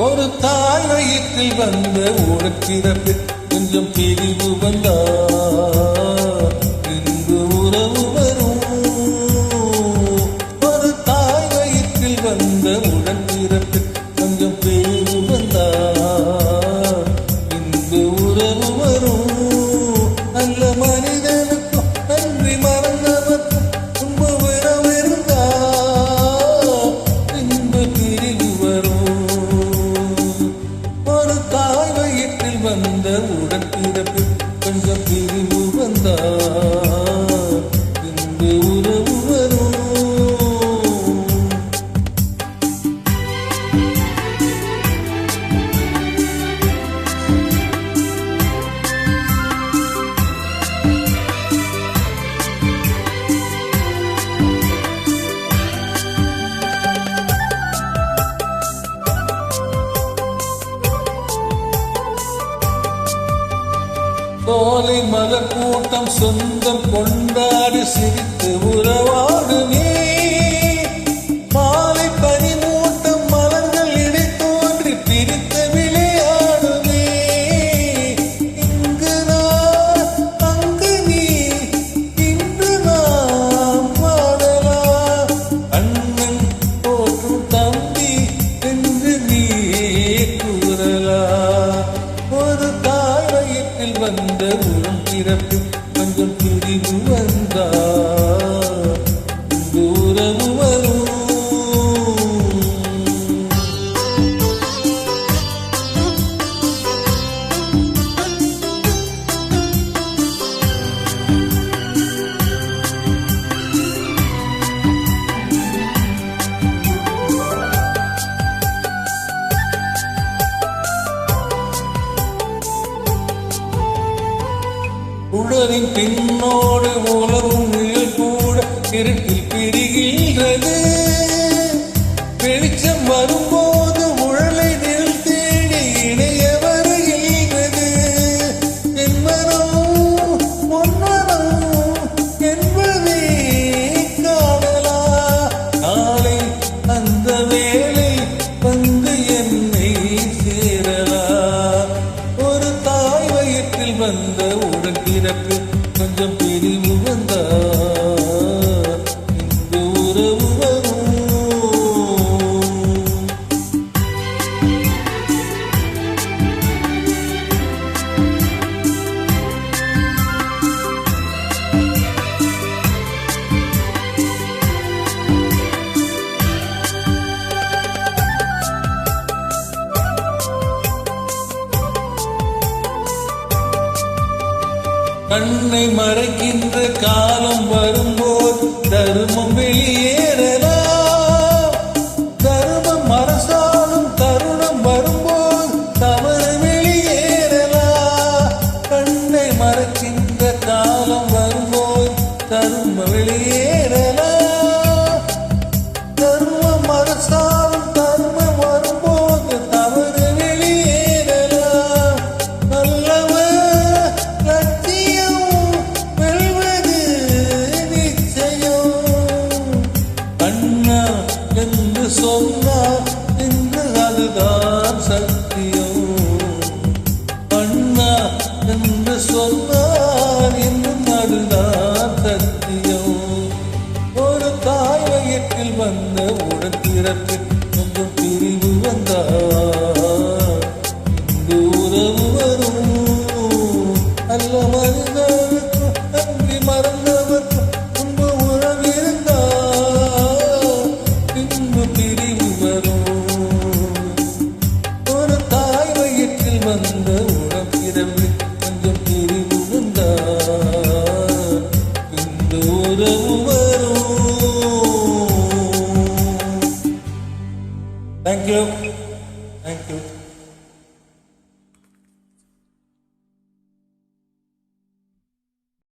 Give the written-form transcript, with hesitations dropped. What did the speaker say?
ஒரு தாய் வயிற்றில் வந்த உனக்கிறப்பு கொஞ்சம் பிரிவு வந்தார் இன்று உறவு வரும். ஒரு தாய் வயிற்றில் வந்த உடன்பிறப்பு கொஞ்சம் பிரிவு வந்தார் இன்று உறவு வரும். நல்ல மனிதனுக்கும் நன்றி மறந்தவர்க்கும் துன்ப விரவிருந்தா இன்று பிரிவு வரும். ஒரு தாய் வயிற்றில் வந்த உடன்பிறப்பு கொஞ்சம் பிரிவு வந்தார் இன்று உறவு வரும். சோலை மலர் கூட்டம் சொந்தம் கொண்டாடி சிரித்து உறவாடுமே. மாலை பனிமூட்டம் மலர்கள் இடை தோன்றி பிரித்து விளையாடுமே. இங்கு நான் அங்கு நீ இன்று நாம் வாழலாம். அண்ணன் போற்றும் தம்பி என்று நீ கூறலாம். ஒரு தாய் வயிற்றில் வந்த உரம் பிறப்பு கொஞ்சம் பிரிவு வந்தார் இன்று உறவு வரும். உடலின் பின்னோடு உலவும் நிழல் கூட இருட்டில் பிரிகின்றது. வெளிச்சம் வரும்போது உழலை நிழல் தேடி இணைய வருகின்றது. என்பனோ ஒன்பனோ என்பதை காணலா. நாளை அந்த வேலை வந்து என்னை சேரலா. ஒரு தாய் வயிற்றில் வந்த உடன்பிறப்பு கொஞ்சம் பிரிவு வந்தார் இன்று உறவு வரும். கண்ணை மறைக்கின்ற காலம் வரும்போது தர்மம் வெளியேறலாம். தர்மம் அரசாலும் தருணம் வரும்போது தவறு வெளியேறலாம். கண்ணை மறைக்கின்ற காலம் வரும்போது தர்மம் வெளியேறலாம். தர்மம் அரசாலும் தர்மம் வரும்போது தவறு வெளியேறலாம். நல்லவர் என்று சொன்னார் இன்று அதுதான் சத்தியம். அண்ணா என்று சொன்னார் இன்னும் அதுதான் சத்தியம். ஒரு தாய் வயிற்றில் வந்த உடன்பிறப்பு கொஞ்சம் பிரிவு வந்தார் இன்று உறவு வரும். நல்ல மனிதனுக்கும் நன்றி மறந்தவர்க்கும் துன்ப உறவிருந்தார் இன்று பிரிவு வரும். ஒரு தாய் வயிற்றில் வந்த உடன்பிறப்பு கொஞ்சம் பிரிவு வந்தார் இன்று உறவு வரும். Thank you.